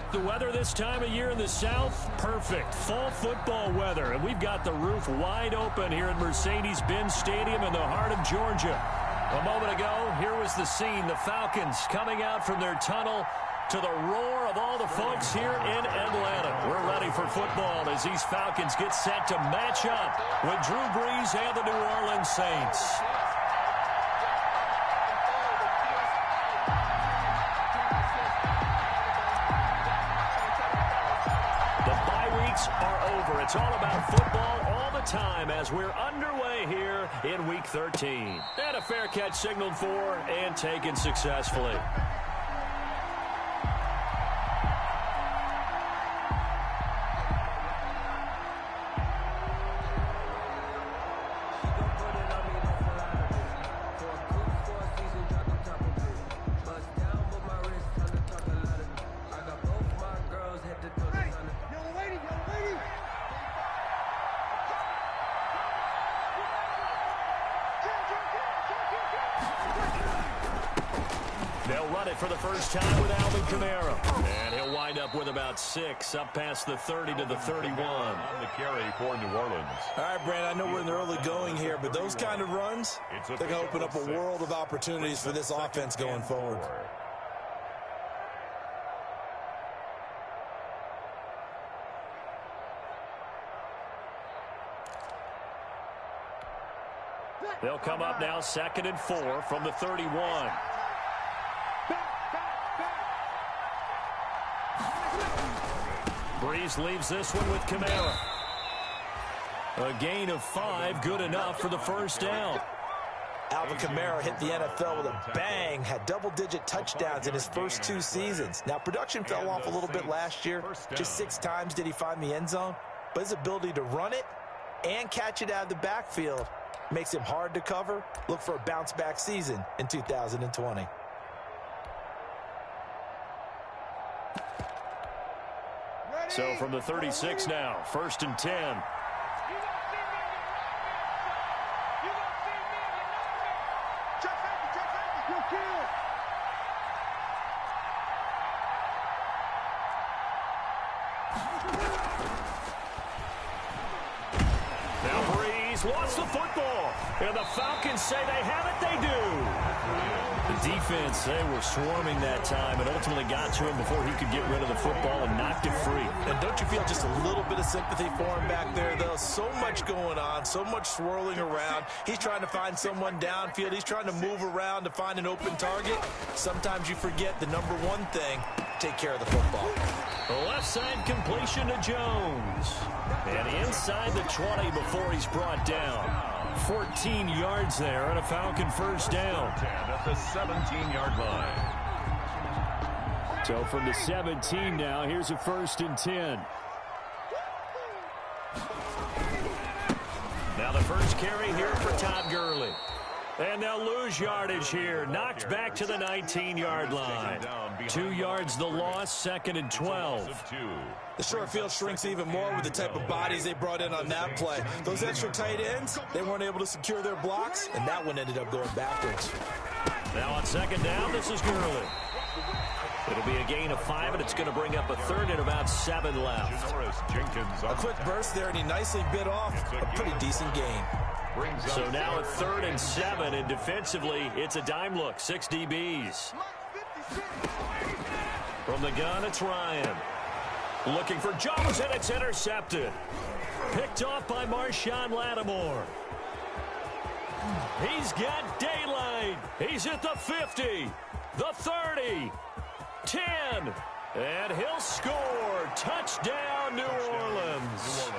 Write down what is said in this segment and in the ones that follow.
like the weather this time of year in the South? Perfect. Fall football weather. And we've got the roof wide open here at Mercedes-Benz Stadium in the heart of Georgia. A moment ago, here was the scene. The Falcons coming out from their tunnel to the roar of all the folks here in Atlanta. We're ready for football as these Falcons get set to match up with Drew Brees and the New Orleans Saints. The bye weeks are over. It's all about football all the time as we're underway here in Week 13. And a fair catch signaled for and taken successfully. They'll run it for the first time with Alvin Kamara. And he'll wind up with about 6, up past the 30 to the 31. On the carry for New Orleans. All right, Brand, I know we're in the early going here, but those kind of runs, they're going to open up a world of opportunities for this offense going forward. They'll come up now 2nd and 4 from the 31. Brees leaves this one with Kamara. A gain of 5, good enough for the first down. Alvin Kamara hit the NFL with a bang, had double-digit touchdowns in his first 2 seasons. Now, production fell off a little bit last year. Just 6 times did he find the end zone. But his ability to run it and catch it out of the backfield makes him hard to cover. Look for a bounce-back season in 2020. So from the 36 now, 1st and 10. Now Brees lost the football. And the Falcons say they have it, they do. The defense, they were swarming that time and ultimately got to him before he could get rid of the football and knocked it free. And don't you feel just a little bit of sympathy for him back there, though? So much going on, so much swirling around. He's trying to find someone downfield. He's trying to move around to find an open target. Sometimes you forget the number one thing, take care of the football. The left side completion to Jones. And inside the 20 before he's brought down. 14 yards there and a Falcon first down. 10 at the 17-yard line. So from the 17 now, here's a 1st and 10. Now the first carry here for Todd Gurley. And they'll lose yardage here. Knocked back to the 19-yard line. 2 yards the loss, 2nd and 12. The short field shrinks even more with the type of bodies they brought in on that play. Those extra tight ends, they weren't able to secure their blocks, and that one ended up going backwards. Now on 2nd down, this is Gurley. It'll be a gain of 5, and it's going to bring up a 3rd and about 7 left. A quick burst there, and he nicely bit off a pretty decent gain. So now at 3rd and 7, and defensively, it's a dime look. 6 DBs. From the gun, it's Ryan. Looking for Jones, and it's intercepted. Picked off by Marshawn Lattimore. He's got daylight. He's at the 50, the 30, 10, and he'll score. Touchdown, New Orleans.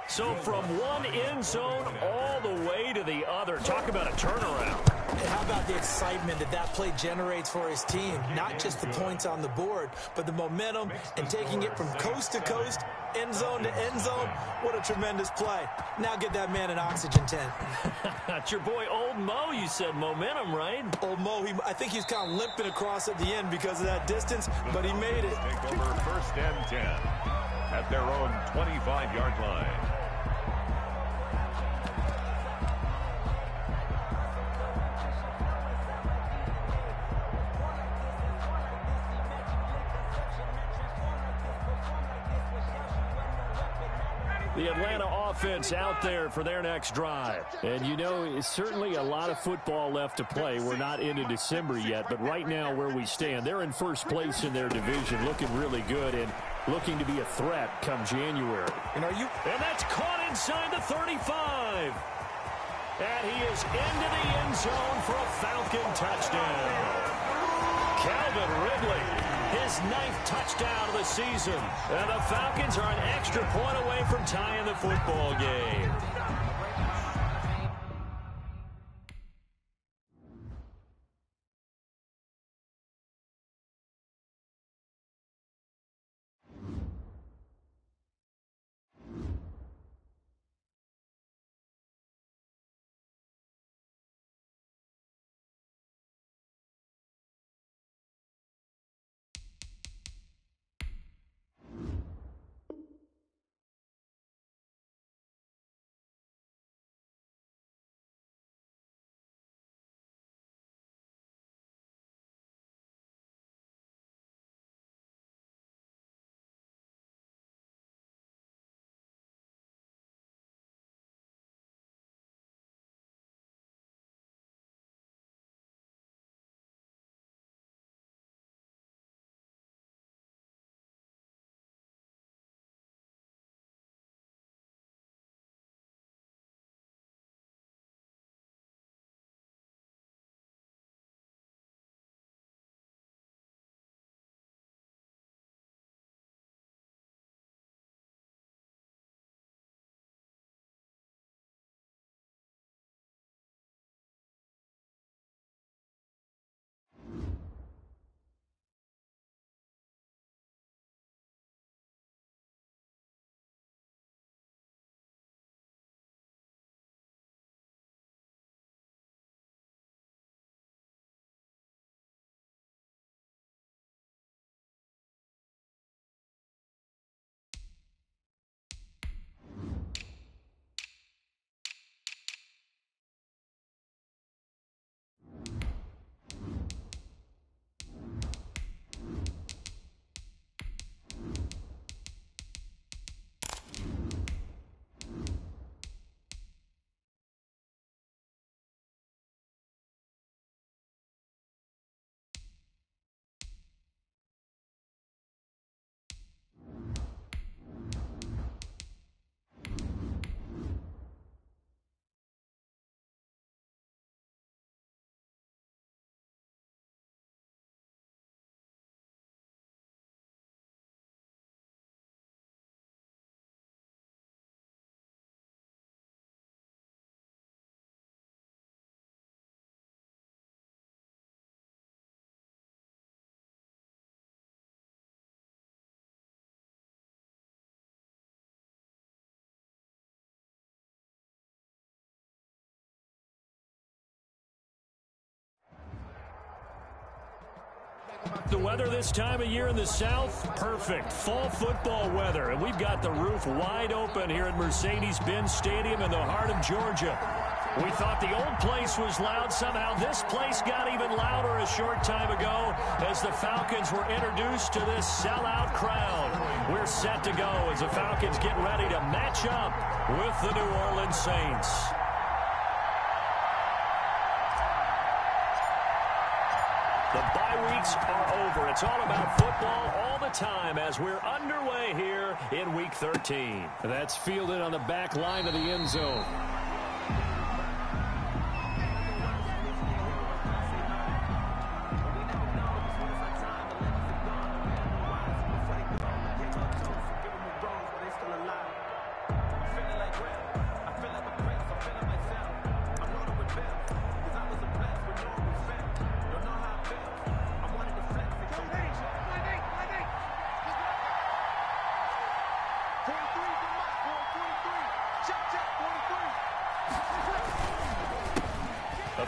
So from one end zone all the way to the other. Talk about a turnaround. And how about the excitement that play generates for his team? Not just the points on the board, but the momentum and taking it from coast to coast, end zone to end zone. What a tremendous play. Now get that man an oxygen tent. That's your boy Old Mo. You said momentum, right? Old Mo, I think he's kind of limping across at the end because of that distance, but he made it. Take over 1st and 10 at their own 25-yard line. The Atlanta offense out there for their next drive. And, you know, it's certainly a lot of football left to play. We're not into December yet, but right now where we stand, they're in first place in their division, looking really good and looking to be a threat come January. And that's caught inside the 35. And he is into the end zone for a Falcon touchdown. Calvin Ridley, his 9th touchdown of the season. And the Falcons are an extra point away from tying the football game. The weather this time of year in the South, perfect. Fall football weather. And we've got the roof wide open here at Mercedes-Benz Stadium in the heart of Georgia. We thought the old place was loud. Somehow this place got even louder a short time ago as the Falcons were introduced to this sellout crowd. We're set to go as the Falcons get ready to match up with the New Orleans Saints. The bye weeks are over. It's all about football all the time as we're underway here in Week 13. That's fielded on the back line of the end zone.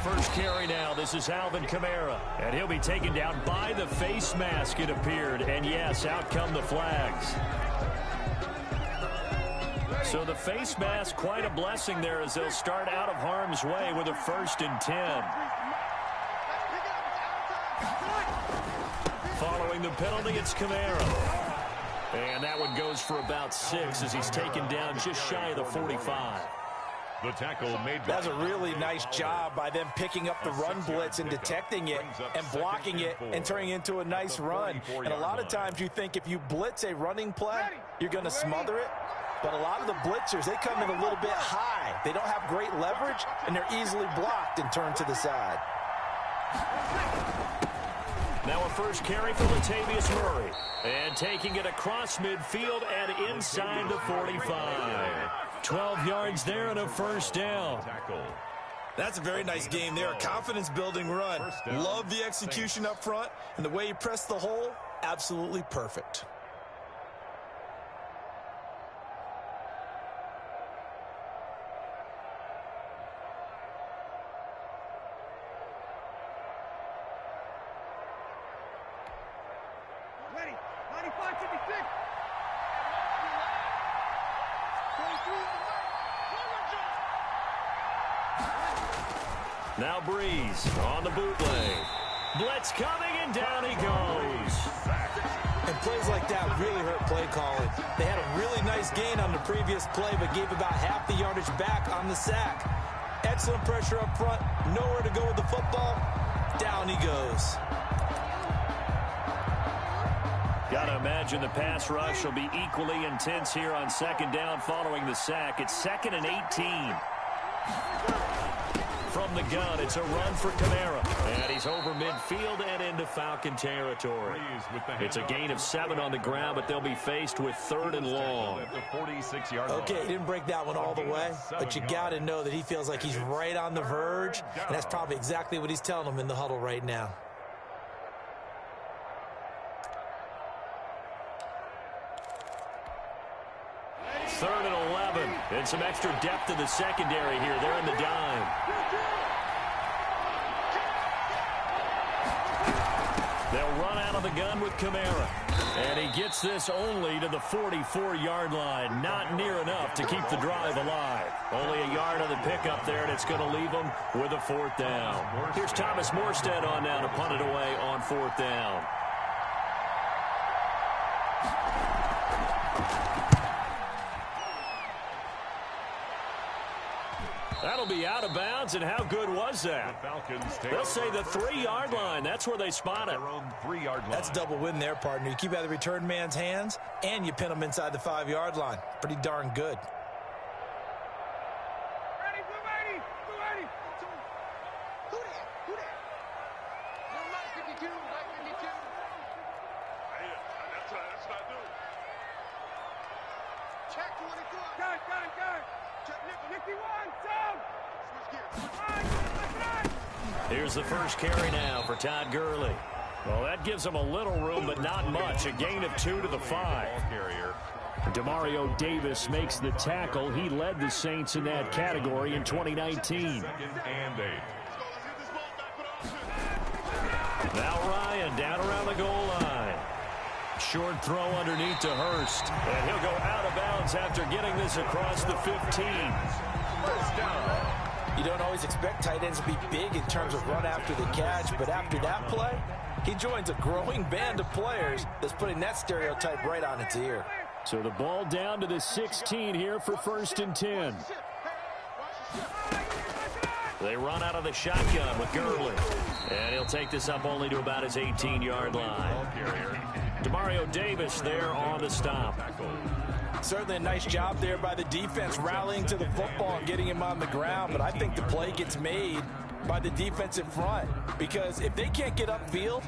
First carry now. This is Alvin Kamara. And he'll be taken down by the face mask, it appeared. And yes, out come the flags. So the face mask, quite a blessing there as they'll start out of harm's way with a 1st and 10. Following the penalty, it's Kamara. And that one goes for about 6 as he's taken down just shy of the 45. The tackle made. That's a really nice job by them picking up the run blitz and detecting it and blocking it and turning it into a nice run. And a lot of times you think if you blitz a running play, you're going to smother it. But a lot of the blitzers, they come in a little bit high. They don't have great leverage, and they're easily blocked and turned to the side. Now a first carry for Latavius Murray. And taking it across midfield and inside the 45. 12 yards there and a first down. That's a very nice game there. A confidence-building run. Love the execution up front. And the way he pressed the hole, absolutely perfect. Now Breeze on the bootleg. Blitz coming, and down he goes. And plays like that really hurt play calling. They had a really nice gain on the previous play, but gave about half the yardage back on the sack. Excellent pressure up front. Nowhere to go with the football. Down he goes. Got to imagine the pass rush will be equally intense here on second down following the sack. It's 2nd and 18. From the gun, it's a run for Kamara. And he's over midfield and into Falcon territory. It's a gain of 7 on the ground, but they'll be faced with 3rd and long. Okay, he didn't break that one all the way, but you got to know that he feels like he's right on the verge, and that's probably exactly what he's telling them in the huddle right now. Third and 11, and some extra depth to the secondary here. They're in the dime. They'll run out of the gun with Kamara. And he gets this only to the 44-yard line. Not near enough to keep the drive alive. Only a yard on the pickup there, and it's going to leave them with a 4th down. Here's Thomas Morstead on now to punt it away on 4th down. That'll be out of bounds, and how good was that? They'll say the 3-yard line. That's where they spot it. That's a double win there, partner. You keep out of the return man's hands, and you pin them inside the 5-yard line. Pretty darn good. Here's the first carry now for Todd Gurley. Well, that gives him a little room, but not much. A gain of 2 to the 5. Demario Davis makes the tackle. He led the Saints in that category in 2019. Now Ryan down around the goal line. Short throw underneath to Hurst. And he'll go out of bounds after getting this across the 15. First down. You don't always expect tight ends to be big in terms of run after the catch, but after that play, he joins a growing band of players that's putting that stereotype right on its ear. So the ball down to the 16 here for 1st and 10. They run out of the shotgun with Gurley. And he'll take this up only to about his 18-yard line. Demario Davis there on the stop. Certainly a nice job there by the defense rallying to the football and getting him on the ground, but I think the play gets made by the defensive front because if they can't get upfield,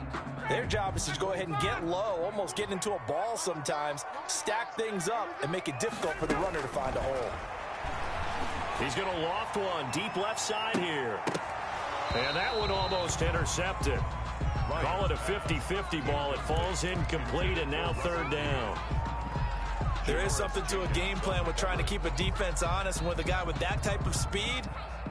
their job is to go ahead and get low, almost get into a ball sometimes, stack things up, and make it difficult for the runner to find a hole. He's going to loft one deep left side here. And that one almost intercepted. Call it a 50-50 ball. It falls incomplete, and now 3rd down. There is something to a game plan with trying to keep a defense honest. And with a guy with that type of speed,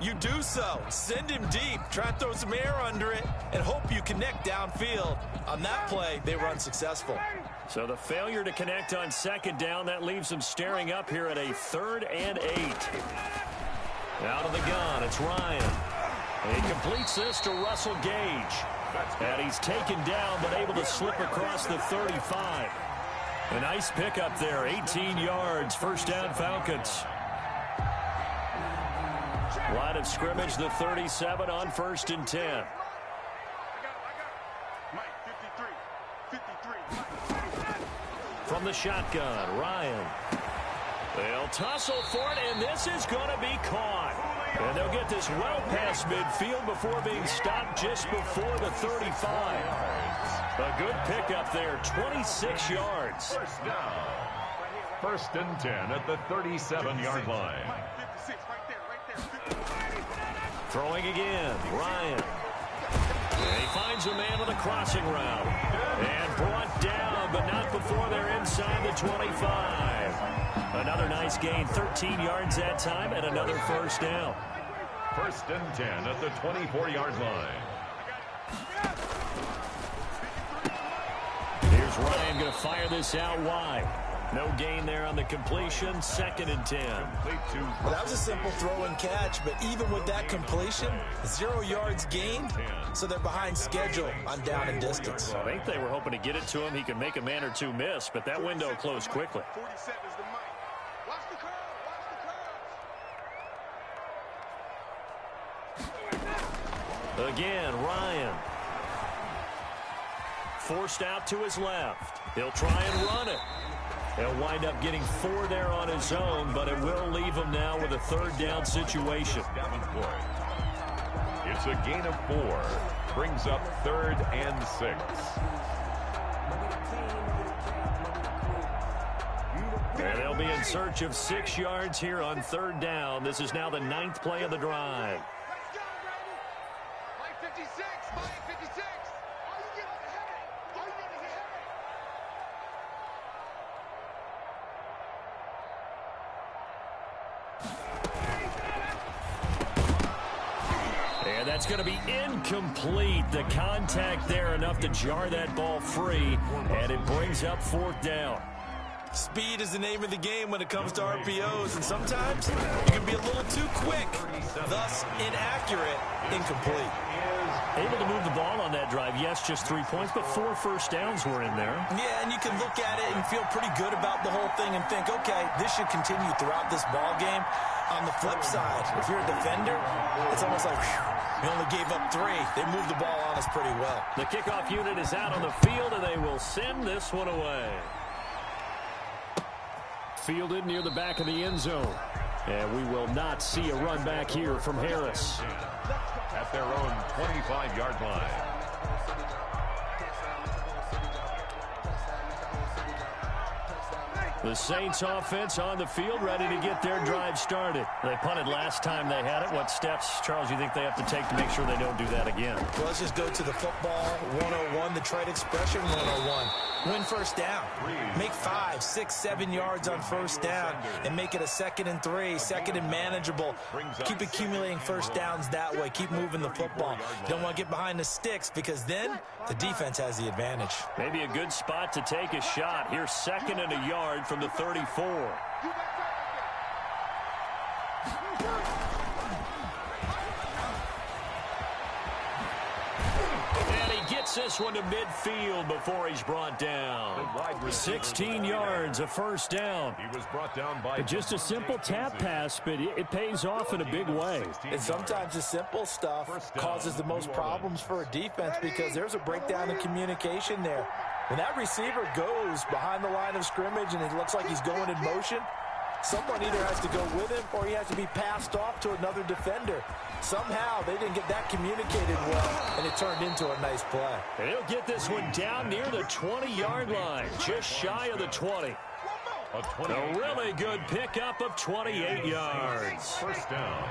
you do so. Send him deep. Try and throw some air under it and hope you connect downfield. On that play, they were unsuccessful. So the failure to connect on 2nd down, that leaves them staring up here at a 3rd and 8. Out of the gun, it's Ryan. And he completes this to Russell Gage. And he's taken down but able to slip across the 35. A nice pickup there, 18 yards, first down Falcons. Line of scrimmage, the 37 on 1st and 10. From the shotgun, Ryan. They'll tussle for it, and this is going to be caught. And they'll get this well past midfield before being stopped just before the 35. A good pickup there, 26 yards. First down. 1st and 10 at the 37-yard line. Throwing again, Ryan. And he finds a man on a crossing route. And brought down, but not before they're inside the 25. Another nice gain, 13 yards that time, and another first down. 1st and 10 at the 24-yard line. Here's Ryan going to fire this out wide. No gain there on the completion, 2nd and 10. Well, that was a simple throw and catch, but even with that completion, 0 yards gained, so they're behind schedule on down and distance. I think they were hoping to get it to him. He could make a man or two miss, but that window closed quickly. Again, Ryan. Forced out to his left. He'll try and run it. He'll wind up getting 4 there on his own, but it will leave him now with a 3rd down situation. It's a gain of 4. Brings up 3rd and 6. And they'll be in search of 6 yards here on 3rd down. This is now the 9th play of the drive. And that's going to be incomplete. The contact there enough to jar that ball free, and it brings up 4th down. Speed is the name of the game when it comes to RPOs, and sometimes you can be a little too quick, thus inaccurate, incomplete. Able to move the ball on that drive. Yes, just 3 points, but 4 first downs were in there. Yeah, and you can look at it and feel pretty good about the whole thing and think, okay, this should continue throughout this ball game. On the flip side, if you're a defender, it's almost like, whew, they only gave up 3. They moved the ball on us pretty well. The kickoff unit is out on the field, and they will send this one away. Fielded near the back of the end zone. And we will not see a run back here from Harris. At their own 25-yard line. The Saints offense on the field, ready to get their drive started. They punted last time they had it. What steps, Charles, you think they have to take to make sure they don't do that again? Well, let's just go to the football 101, the trade expression 101. Win first down. Make 5, 6, 7 yards on first down and make it a 2nd and 3, 2nd and manageable. Keep accumulating first downs that way. Keep moving the football. You don't want to get behind the sticks because then the defense has the advantage. Maybe a good spot to take a shot. Here's 2nd and a yard from the 34. Gets this one to midfield before he's brought down. 16 yards, a first down. He was brought down by just a simple tap pass, but it pays off in a big way. And sometimes the simple stuff causes the most problems for a defense because there's a breakdown in communication there. When that receiver goes behind the line of scrimmage and it looks like he's going in motion, someone either has to go with him or he has to be passed off to another defender. Somehow they didn't get that communicated well, and it turned into a nice play. And he'll get this one down near the 20-yard line, just shy of the 20. A really good pickup of 28 yards. First down.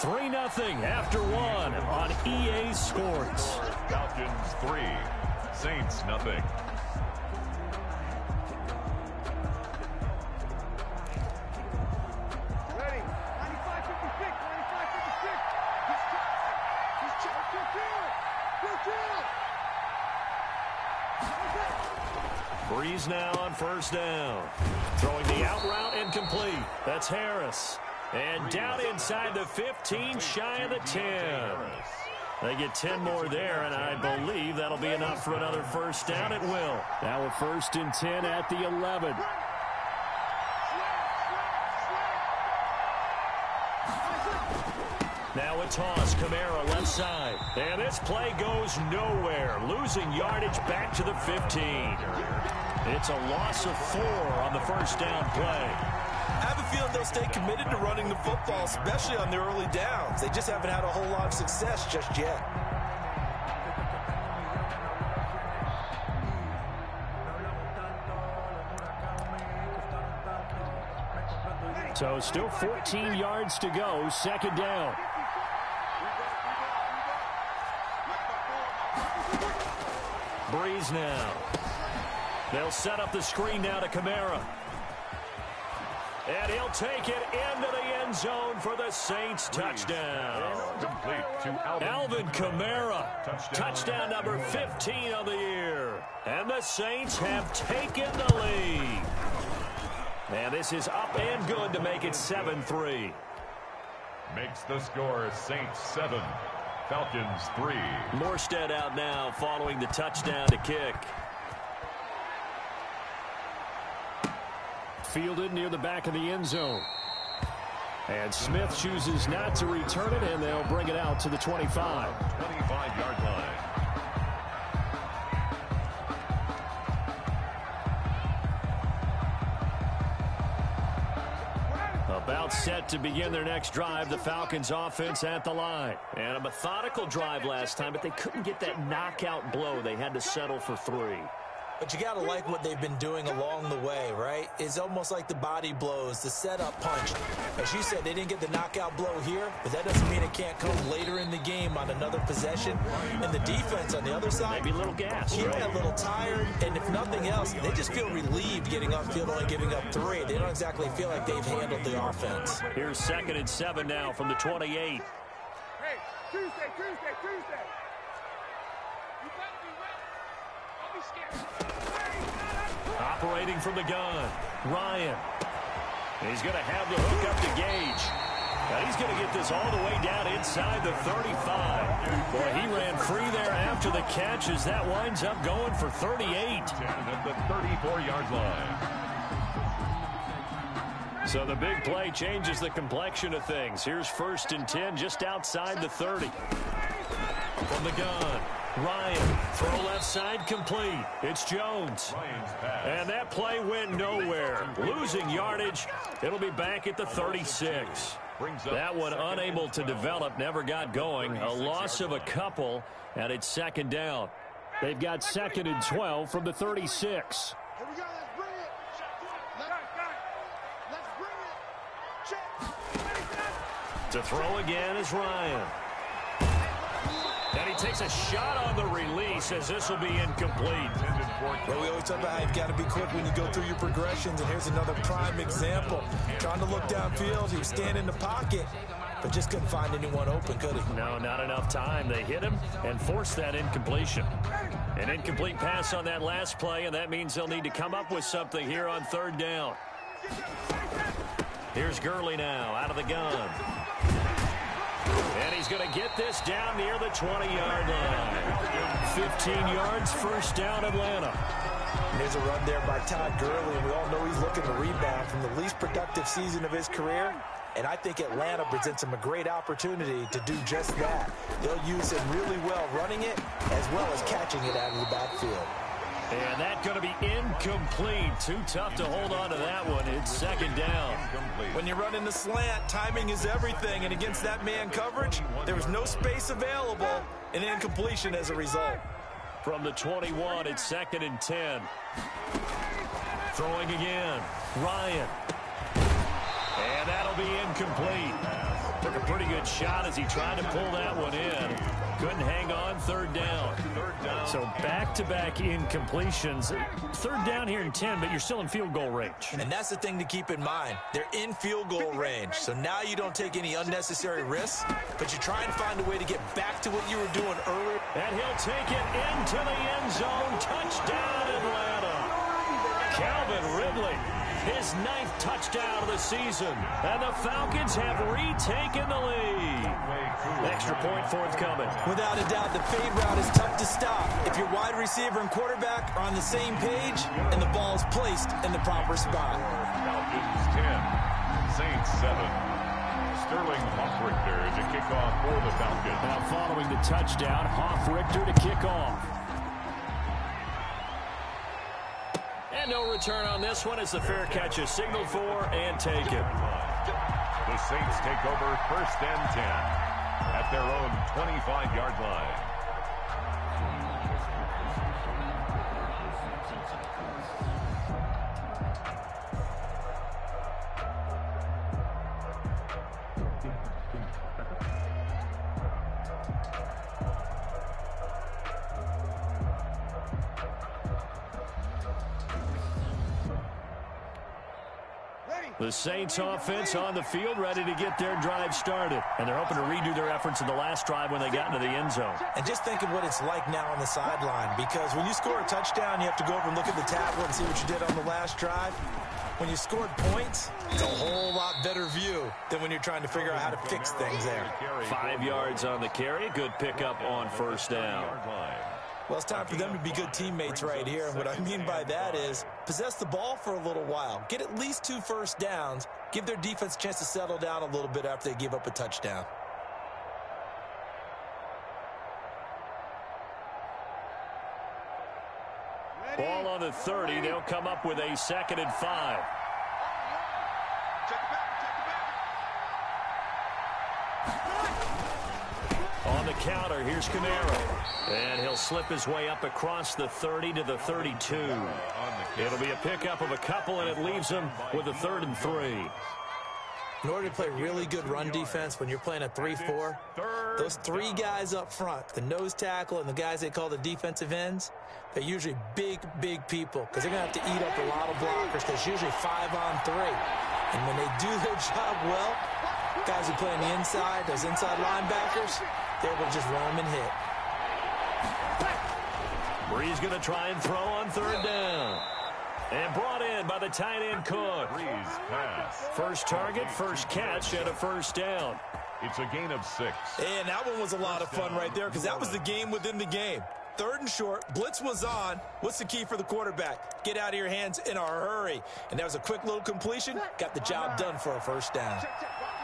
3-0 after 1 on EA Sports. Falcons 3, Saints 0. Breeze now on first down. Throwing the out route incomplete. That's Harris. And down inside the 15, shy of the 10. They get 10 more there, and I believe that'll be enough for another first down. It will. Now a 1st and 10 at the 11. Now a toss. Kamara left side. And this play goes nowhere. Losing yardage back to the 15. It's a loss of 4 on the first down play. I have a feeling they'll stay committed to running the football, especially on the early downs. They just haven't had a whole lot of success just yet. So still 14 yards to go. 2nd down. Breeze now. They'll set up the screen now to Kamara. And he'll take it into the end zone for the Saints touchdown. Complete to Alvin Kamara. Touchdown number 15 of the year. And the Saints have taken the lead. And this is up and good to make it 7-3. Makes the score Saints 7, Falcons 3. Morstead out now following the touchdown to kick. Fielded near the back of the end zone. And Smith chooses not to return it, and they'll bring it out to the 25. 25-yard line. About set to begin their next drive, the Falcons offense at the line. And a methodical drive last time, but they couldn't get that knockout blow. They had to settle for 3. But you got to like what they've been doing along the way, right? It's almost like the body blows, the setup punch. As you said, they didn't get the knockout blow here, but that doesn't mean it can't come later in the game on another possession. And the defense on the other side, maybe a little gas. Yeah, a little tired. And if nothing else, they just feel relieved getting upfield, only giving up 3. They don't exactly feel like they've handled the offense. Here's 2nd and 7 now from the 28. Hey, Tuesday. Operating from the gun, Ryan. He's going to have the hook up to Gage. Now he's going to get this all the way down inside the 35. Boy, he ran free there after the catch as that winds up going for 38. 10 at the 34-yard line. So the big play changes the complexion of things. Here's 1st and 10 just outside the 30. From the gun, Ryan, throw left side complete. It's Jones. And that play went nowhere. Losing yardage. It'll be back at the 36. That one unable to develop, never got going. A loss of a couple, and it's 2nd down. They've got 2nd and 12 from the 36. Here we go, let's bring it. Let's bring it. Check. To throw again is Ryan. And he takes a shot on the release as this will be incomplete. Well, we always talk about how you've got to be quick when you go through your progressions, and here's another prime example. Trying to look downfield, he was standing in the pocket, but just couldn't find anyone open, could he? No, not enough time. They hit him and forced that incompletion. An incomplete pass on that last play, and that means they'll need to come up with something here on 3rd down. Here's Gurley now out of the gun. And he's going to get this down near the 20-yard line. 15 yards, 1st down, Atlanta. And there's a run there by Todd Gurley, and we all know he's looking to rebound from the least productive season of his career. And I think Atlanta presents him a great opportunity to do just that. They'll use him really well running it as well as catching it out of the backfield. And that's going to be incomplete. Too tough to hold on to that one. It's 2nd down. When you're running the slant, timing is everything. And against that man coverage, there was no space available, and incompletion as a result. From the 21, it's 2nd and 10. Throwing again. Ryan. And that'll be incomplete. Took a pretty good shot as he tried to pull that one in. Couldn't hang on. 3rd down. So back-to-back incompletions. 3rd down here in 10, but you're still in field goal range. And that's the thing to keep in mind. They're in field goal range. So now you don't take any unnecessary risks, but you try and find a way to get back to what you were doing earlier. And he'll take it into the end zone. Touchdown, Atlanta. Calvin Ridley. his 9th touchdown of the season. And the Falcons have retaken the lead. Extra point forthcoming. Without a doubt, the fade route is tough to stop if your wide receiver and quarterback are on the same page and the ball is placed in the proper spot. Falcons 10, Saints 7. Sterling Hoffrichter to kick off for the Falcons. Now following the touchdown, Hoffrichter to kick off. And no return on this one as the fair catch is signaled for and taken. The Saints take over 1st and 10 at their own 25-yard line. The Saints offense on the field, ready to get their drive started. And they're hoping to redo their efforts in the last drive when they got into the end zone. And just think of what it's like now on the sideline, because when you score a touchdown, you have to go over and look at the tablet and see what you did on the last drive. When you scored points, it's a whole lot better view than when you're trying to figure out how to fix things there. 5 yards on the carry. Good pickup on first down. Well, it's time for them to be good teammates right here. And what I mean by that is possess the ball for a little while. Get at least 2 first downs. Give their defense a chance to settle down a little bit after they give up a touchdown. Ball on the 30. They'll come up with a 2nd and 5. On the counter, here's Kamara. And he'll slip his way up across the 30 to the 32. It'll be a pickup of a couple, and it leaves him with a 3rd and 3. In order to play really good run defense when you're playing a 3-4, those 3 guys up front, the nose tackle and the guys they call the defensive ends, they're usually big, big people because they're going to have to eat up a lot of blockers because it's usually 5 on 3. And when they do their job well, guys who play on the inside, those inside linebackers, they're able to just run them and hit. Brees going to try and throw on 3rd down. And brought in by the tight end Cook. Brees pass. First target, first catch, and a first down. It's a gain of 6. And that one was a lot of fun right there because that was the game within the game. 3rd and short, blitz was on. What's the key for the quarterback? Get out of your hands in a hurry. And that was a quick little completion. Got the job done for a first down.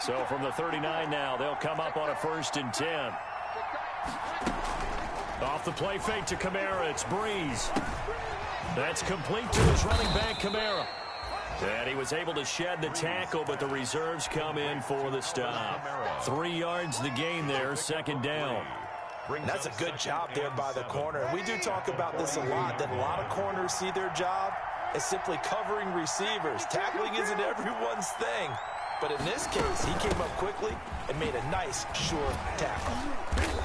So from the 39 now, they'll come up on a 1st and 10. Off the play fake to Kamara, it's Brees. That's complete to his running back, Kamara. And he was able to shed the tackle, but the reserves come in for the stop. 3 yards the gain there, 2nd down. And that's a good job there by the corner. We do talk about this a lot, that a lot of corners see their job as simply covering receivers. Tackling isn't everyone's thing. But in this case, he came up quickly and made a nice, sure tackle.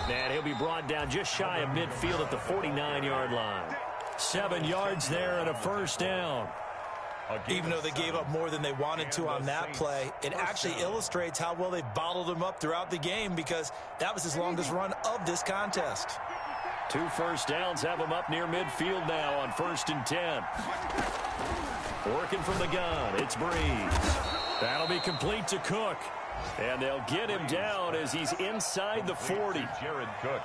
And he'll be brought down just shy of midfield at the 49-yard line. 7 yards there and a first down. Even though they gave up more than they wanted to on that play, it actually illustrates how well they bottled him up throughout the game because that was his longest run of this contest. 2 first downs have him up near midfield now on 1st and 10. Working from the gun, it's Brees. That'll be complete to Cook. And they'll get him down as he's inside the 40.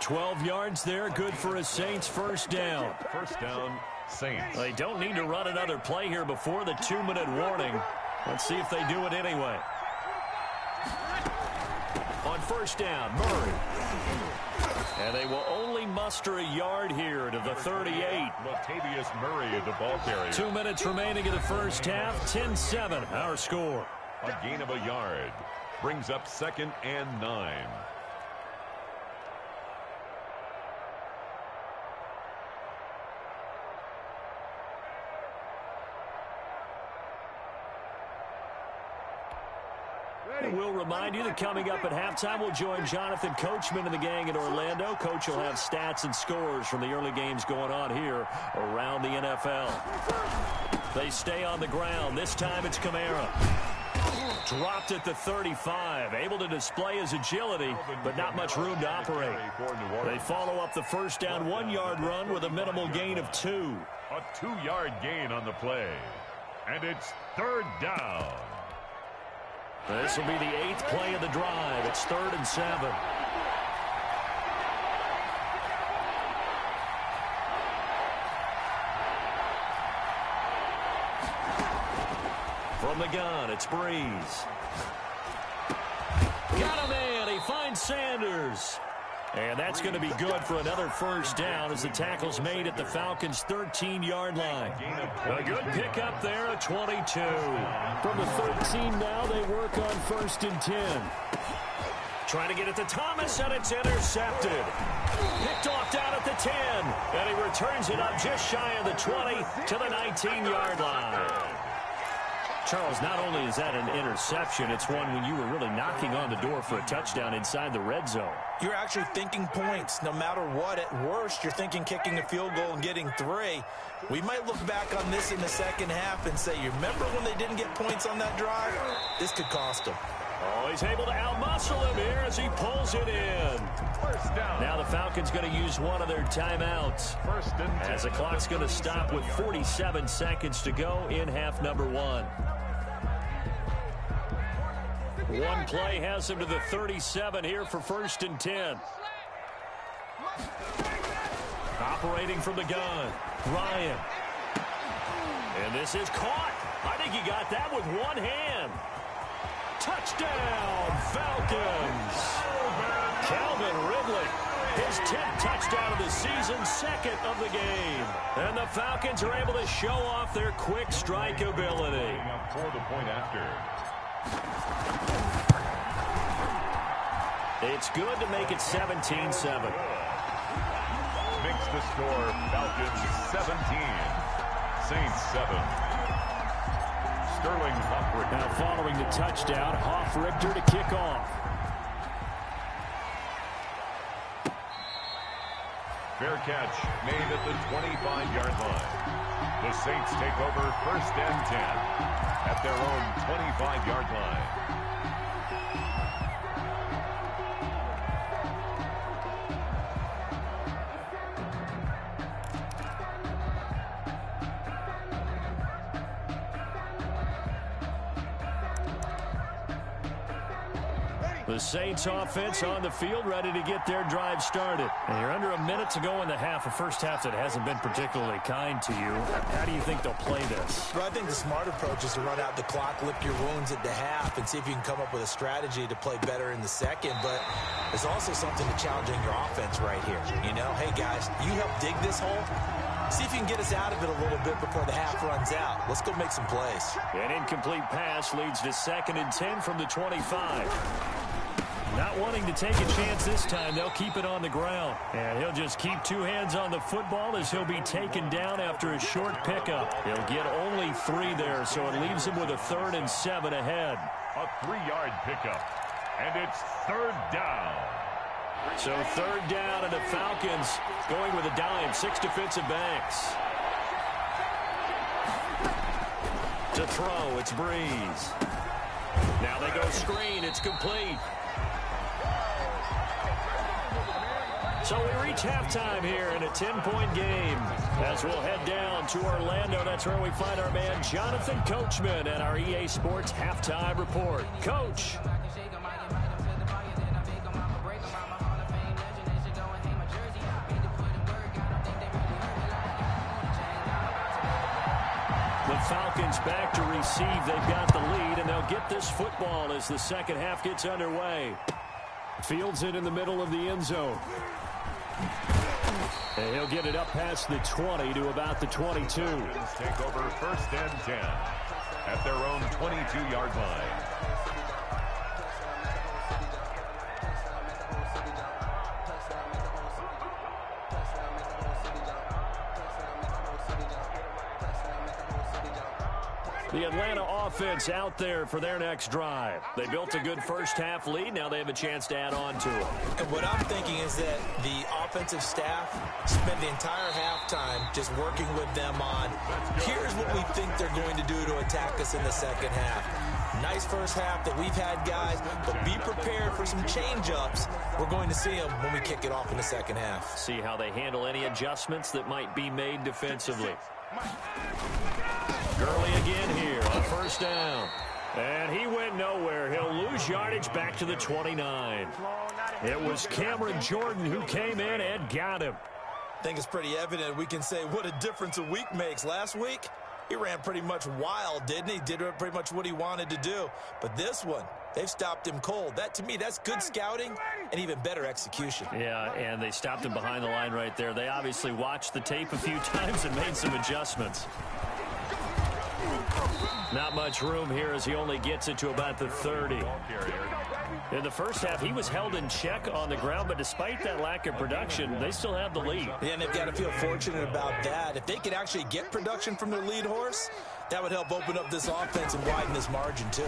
12 yards there, good for a Saints first down. First down, Saints. They don't need to run another play here before the 2-minute warning. Let's see if they do it anyway. On first down, Murray. And they will only muster a yard here to the 38. Latavius Murray, the ball carrier. 2 minutes remaining in the first half. 10-7, our score. A gain of a yard. Brings up 2nd and 9. And we'll remind you that coming up at halftime, we'll join Jonathan Coachman and the gang in Orlando. Coach will have stats and scores from the early games going on here around the NFL. They stay on the ground. This time it's Kamara. Dropped at the 35. Able to display his agility, but not much room to operate. They follow up the first down 1-yard run with a minimal gain of 2. A 2-yard gain on the play. And it's third down. This will be the 8th play of the drive. It's 3rd and 7. From the gun, it's Breeze. Got a man. He finds Sanders. And that's going to be good for another first down as the tackle's made at the Falcons' 13-yard line. A good pickup there, a 22. From the 13 now, they work on 1st and 10. Trying to get it to Thomas, and it's intercepted. Picked off down at the 10. And he returns it up just shy of the 20 to the 19-yard line. Charles, not only is that an interception, it's one when you were really knocking on the door for a touchdown inside the red zone. You're actually thinking points. No matter what, at worst, you're thinking kicking a field goal and getting 3. We might look back on this in the second half and say, you remember when they didn't get points on that drive? This could cost them. Oh, he's able to outmuscle him here as he pulls it in. First down. Now the Falcons going to use one of their timeouts. First and 10. As the clock's going to stop with 47 seconds to go in half number 1. One play has him to the 37 here for 1st and 10. Operating from the gun, Ryan. And this is caught. I think he got that with one hand. Touchdown, Falcons. Calvin Ridley, his 10th touchdown of the season, 2nd of the game. And the Falcons are able to show off their quick strike ability. For the point after. It's good to make it 17-7. Makes the score Falcons 17, Saints 7. Sterling Hoffrichter. Now following the touchdown, Hoffrichter to kick off. Fair catch made at the 25-yard line. The Saints take over 1st and 10 at their own 25-yard line. The Saints offense on the field, ready to get their drive started. And you're under a minute to go in the half, a first half that hasn't been particularly kind to you. How do you think they'll play this? Well, I think the smart approach is to run out the clock, lick your wounds at the half, and see if you can come up with a strategy to play better in the second. But there's also something to challenging your offense right here. You know, hey, guys, you help dig this hole. See if you can get us out of it a little bit before the half runs out. Let's go make some plays. An incomplete pass leads to 2nd and 10 from the 25. Not wanting to take a chance this time, they'll keep it on the ground. And he'll just keep 2 hands on the football as he'll be taken down after a short pickup. He'll get only 3 there, so it leaves him with a 3rd and 7 ahead. A 3-yard pickup, and it's 3rd down. So 3rd down, and the Falcons going with a dime, 6 defensive backs. To throw, it's Breeze. Now they go screen, it's complete. So we reach halftime here in a 10-point game. As we'll head down to Orlando, that's where we find our man Jonathan Coachman at our EA Sports Halftime Report. Coach. The Falcons back to receive. They've got the lead, and they'll get this football as the second half gets underway. Fields it in the middle of the end zone. And he'll get it up past the 20 to about the 22. Take over 1st and 10 at their own 22-yard line. The Atlanta offense out there for their next drive. They built a good first-half lead. Now they have a chance to add on to it. And what I'm thinking is that the offensive staff spent the entire halftime just working with them on, here's what we think they're going to do to attack us in the second half. Nice first half that we've had, guys, but be prepared for some change-ups. We're going to see them when we kick it off in the second half. See how they handle any adjustments that might be made defensively. Gurley again here. first down. And he went nowhere. He'll lose yardage back to the 29. It was Cameron Jordan who came in and got him. I think it's pretty evident we can say what a difference a week makes. Last week, he ran pretty much wild, didn't he? Did pretty much what he wanted to do. But this one, they've stopped him cold. That, to me, that's good scouting and even better execution. Yeah, and they stopped him behind the line right there. They obviously watched the tape a few times and made some adjustments. Not much room here as he only gets it to about the 30. In the first half, he was held in check on the ground, but despite that lack of production, they still have the lead. Yeah, and they've got to feel fortunate about that. If they could actually get production from their lead horse, that would help open up this offense and widen this margin, too.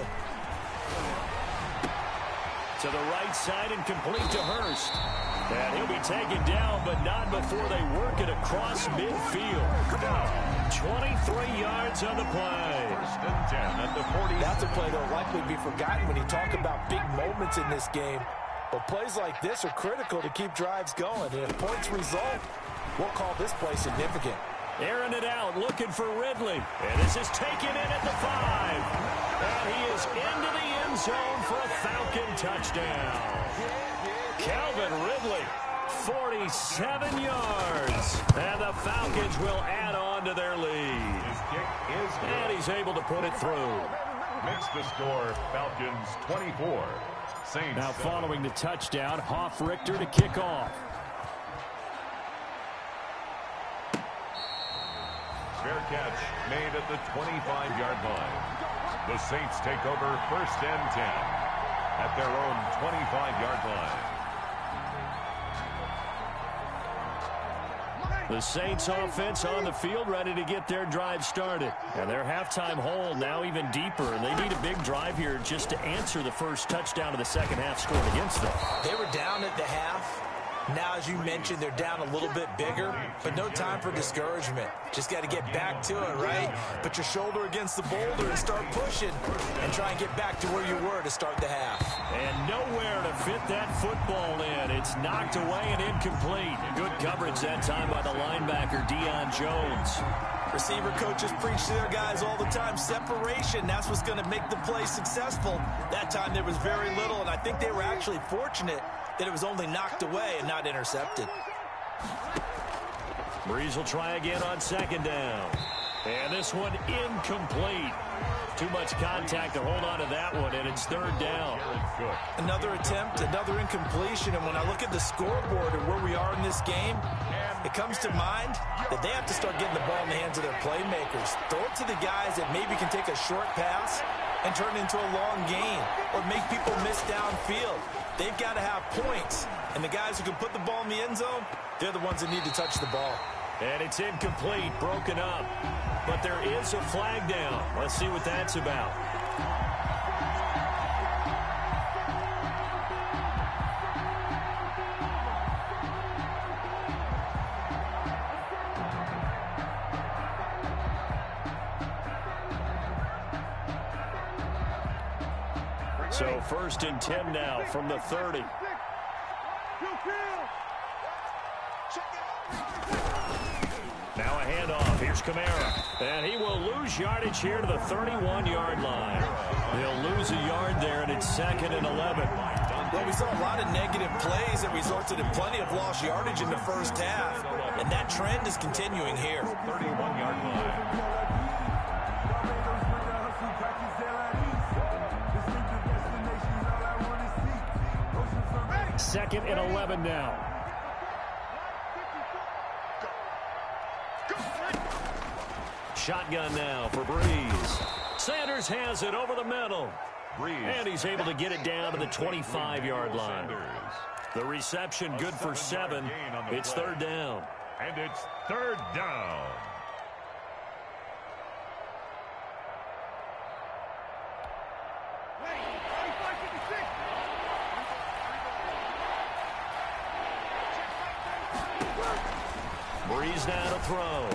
To the right side and complete to Hurst. And he'll be taken down, but not before they work it across midfield. 23 yards on the play. First and 10 at the 40. That's a play that will likely be forgotten when you talk about big moments in this game. But plays like this are critical to keep drives going. And if points result, we'll call this play significant. Airing it out, looking for Ridley. And this is taken in at the 5. And he is into the end zone for a Falcon touchdown. Calvin Ridley, 47 yards. And the Falcons will add on to their lead. His kick is good. And he's able to put it through. Makes the score Falcons 24. Saints Now 7. following the touchdown, Hoff-Richter to kick off. Fair catch made at the 25-yard line. The Saints take over first and 10 at their own 25-yard line. The Saints offense on the field ready to get their drive started. And their halftime hole now even deeper. And they need a big drive here just to answer the first touchdown of the second half scored against them. They were down at the half. Now, as you mentioned, they're down a little bit bigger, but no time for discouragement. Just got to get back to it, right? Put your shoulder against the boulder and start pushing and try and get back to where you were to start the half. And nowhere to fit that football in. It's knocked away and incomplete. Good coverage that time by the linebacker, Deion Jones. Receiver coaches preach to their guys all the time. Separation, that's what's going to make the play successful. That time there was very little, and I think they were actually fortunate that it was only knocked away and not intercepted. Breeze will try again on second down. And this one incomplete. Too much contact to hold on to that one, and it's third down. Another attempt, another incompletion, and when I look at the scoreboard and where we are in this game, it comes to mind that they have to start getting the ball in the hands of their playmakers. Throw it to the guys that maybe can take a short pass and turn it into a long gain or make people miss downfield. They've got to have points, and the guys who can put the ball in the end zone, they're the ones that need to touch the ball. And it's incomplete, broken up. But there is a flag down. Let's see what that's about. So first and 10 now from the 30. Now a handoff. Here's Kamara. And he will lose yardage here to the 31-yard line. He'll lose a yard there, and it's second and 11. Well, we saw a lot of negative plays that resulted in plenty of lost yardage in the first half, and that trend is continuing here. 31-yard line. Second and 11 now. Shotgun now for Breeze. Sanders has it over the middle. Breeze. And he's able to get it down to the 25-yard line. The reception good for 7. It's third down. And it's third down. Breeze now to throw.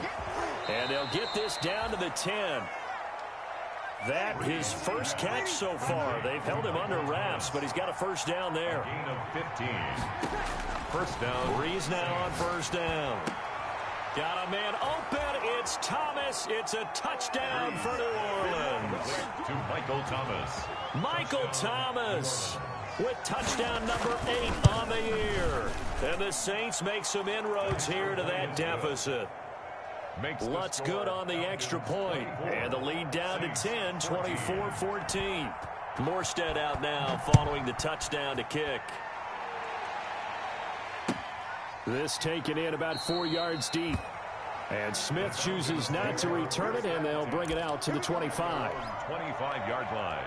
And they'll get this down to the 10. That his first catch so far. They've held him under wraps, but he's got a first down there. Gain of 15. First down. Breeze now on first down. Got a man open It's Thomas. It's a touchdown for New Orleans. To Michael Thomas. Michael Thomas with touchdown number 8 on the year. And the Saints make some inroads here to that deficit. Lutz good on the extra point. And the lead down to 10, 24-14. Morstead out now following the touchdown to kick. This taken in about 4 yards deep. And Smith chooses not to return it, and they'll bring it out to the 25. 25-yard line.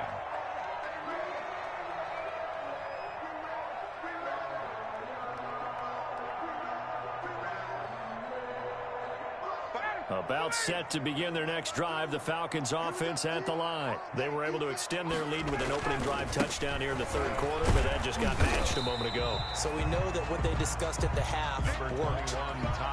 About set to begin their next drive, the Falcons offense at the line. They were able to extend their lead with an opening drive touchdown here in the third quarter, but that just got matched a moment ago. So we know that what they discussed at the half worked.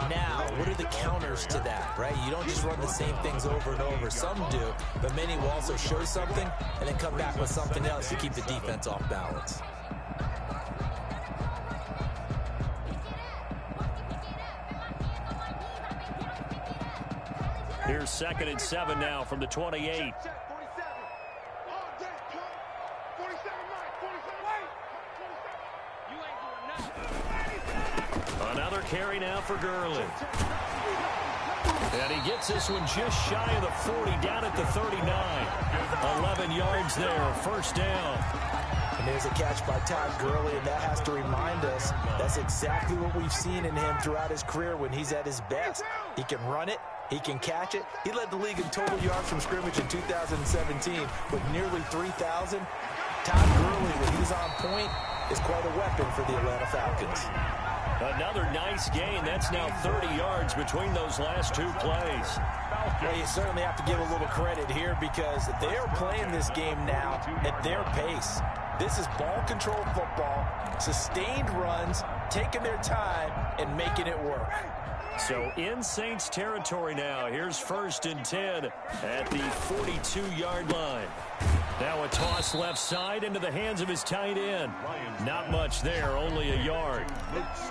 Now, what are the counters to that, right? You don't just run the same things over and over. Some do, but many will also show something and then come back with something else to keep the defense off balance. Here's 2nd and 7 now from the 28. Another carry now for Gurley. And he gets this one just shy of the 40, down at the 39. 11 yards there, first down. And there's a catch by Todd Gurley, and that has to remind us that's exactly what we've seen in him throughout his career when he's at his best. He can run it. He can catch it. He led the league in total yards from scrimmage in 2017 with nearly 3,000. Todd Gurley, when he's on point, is quite a weapon for the Atlanta Falcons. Another nice gain. That's now 30 yards between those last two plays. Well, you certainly have to give a little credit here because they are playing this game now at their pace. This is ball control football, sustained runs, taking their time, and making it work. So in Saints territory now. Here's 1st and 10 at the 42-yard line. Now a toss left side into the hands of his tight end. Not much there, only a yard.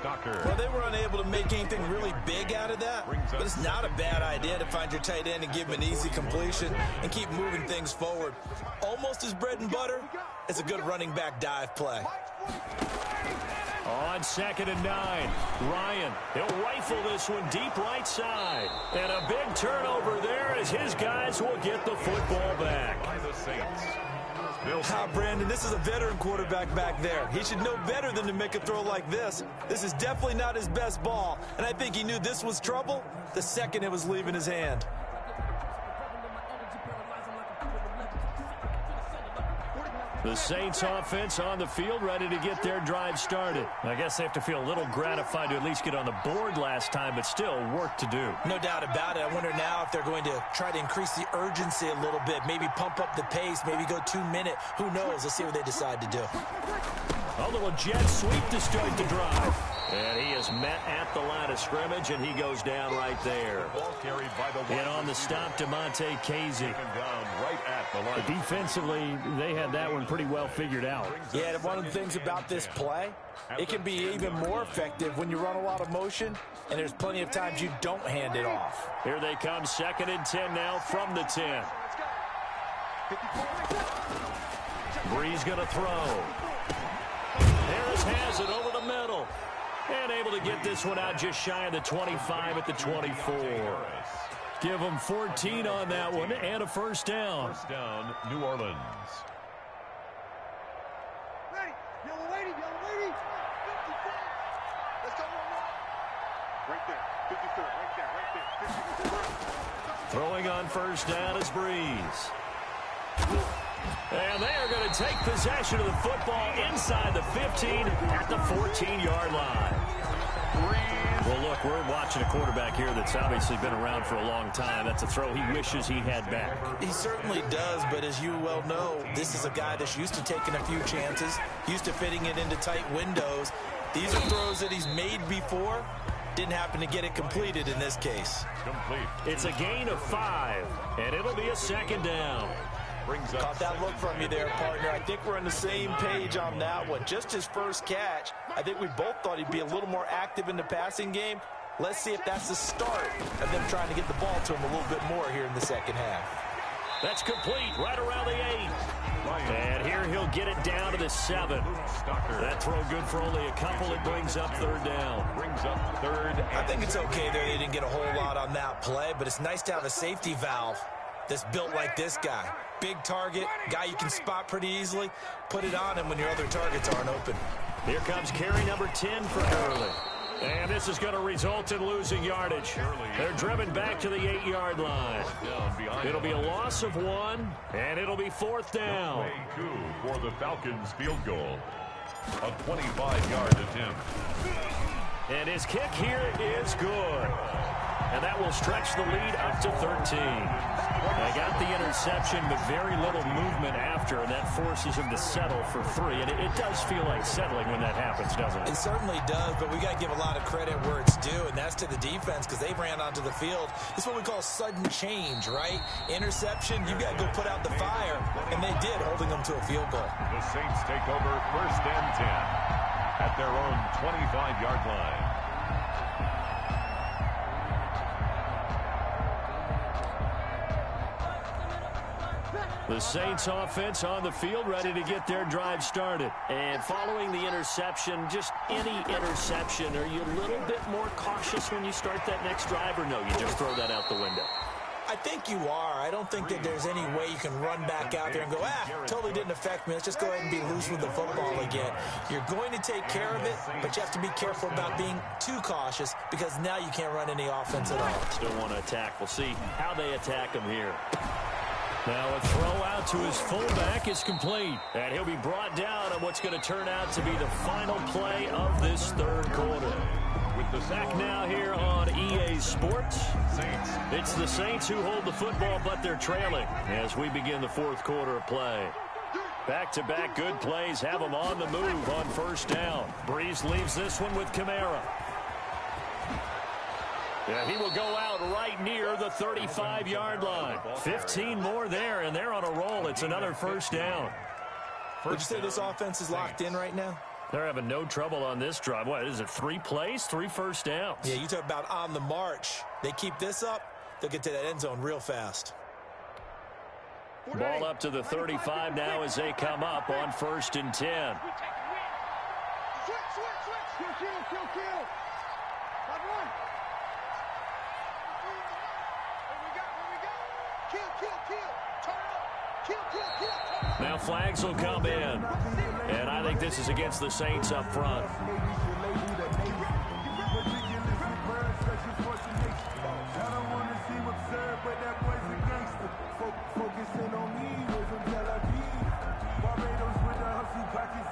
Well, they were unable to make anything really big out of that, but it's not a bad idea to find your tight end and give him an easy completion and keep moving things forward. Almost as bread and butter as a good running back dive play. On 2nd and 9, Ryan, he'll rifle this one deep right side. And a big turnover there as his guys will get the football back. By the Saints. Brandon, this is a veteran quarterback back there. He should know better than to make a throw like this. This is definitely not his best ball, and I think he knew this was trouble the second it was leaving his hand. The Saints offense on the field, ready to get their drive started. I guess they have to feel a little gratified to at least get on the board last time, but still work to do. No doubt about it. I wonder now if they're going to try to increase the urgency a little bit, maybe pump up the pace, maybe go 2-minute. Who knows? Let's see what they decide to do. A little jet sweep to start the drive. And he is met at the line of scrimmage, and he goes down right there. Ball carried by the and on the stop, DeMonte Casey. Down right at the line. Defensively, they had that one pretty well figured out. Yeah, one of the things about this play, it can be even more effective when you run a lot of motion, and there's plenty of times you don't hand it off. Here they come, 2nd and 10 now from the 10. Breeze going to throw. Harris has it over the middle. And able to get this one out just shy of the 25 at the 24. Give them 14 on that one and a first down. First down, New Orleans. Ready. Yellow lady. 54. Let's go. Right there. 54. Right there. 54. Throwing on first down is Breeze. And they are going to take possession of the football inside the 15 at the 14-yard line. Well, look, we're watching a quarterback here that's obviously been around for a long time. That's a throw he wishes he had back. He certainly does, but as you well know, this is a guy that's used to taking a few chances, used to fitting it into tight windows. These are throws that he's made before. Didn't happen to get it completed in this case. Complete. It's a gain of 5, and it'll be a second down. Caught that look from you there, partner. I think we're on the same page on that one. Just his first catch. I think we both thought he'd be a little more active in the passing game. Let's see if that's the start of them trying to get the ball to him a little bit more here in the second half. That's complete right around the 8. And here he'll get it down to the 7. That throw good for only a couple. It brings up third down. I think it's okay there. They didn't get a whole lot on that play, but it's nice to have a safety valve that's built like this guy. Big target, guy you can spot pretty easily. Put it on him when your other targets aren't open. Here comes carry number 10 for Gurley. And this is going to result in losing yardage. They're driven back to the 8-yard line. It'll be a loss of 1, and it'll be fourth down. For the Falcons field goal. A 25-yard attempt. And his kick here is good. And that will stretch the lead up to 13. They got the interception, but very little movement after, and that forces him to settle for 3. And it does feel like settling when that happens, doesn't it? It certainly does, but we got to give a lot of credit where it's due, and that's to the defense because they ran onto the field. This is what we call sudden change, right? Interception, you got to go put out the fire, and they did, holding them to a field goal. The Saints take over first and 10 at their own 25-yard line. The Saints offense on the field, ready to get their drive started. And following the interception, just any interception, are you a little bit more cautious when you start that next drive, or no, you just throw that out the window? I think you are. I don't think that there's any way you can run back out there and go, totally didn't affect me. Let's just go ahead and be loose with the football again. You're going to take care of it, but you have to be careful about being too cautious because now you can't run any offense at all. Still want to attack. We'll see how they attack him here. Now a throw out to his fullback is complete. And he'll be brought down on what's going to turn out to be the final play of this third quarter. With the sack now here on EA Sports. It's the Saints who hold the football, but they're trailing as we begin the fourth quarter of play. Back-to-back good plays have them on the move on first down. Breeze leaves this one with Kamara. Yeah, he will go out right near the 35-yard line. 15 more there, and they're on a roll. It's another first down. Would you say this offense is locked in right now? They're having no trouble on this drive. What is it, 3 plays, 3 first downs? Yeah, you talk about on the march. They keep this up, they'll get to that end zone real fast. Ball up to the 35 now as they come up on first and 10. Switch. Kill. Hard one. Where we go. Kill. Turn up. Kill. Now flags will come in. And I think this is against the Saints up front.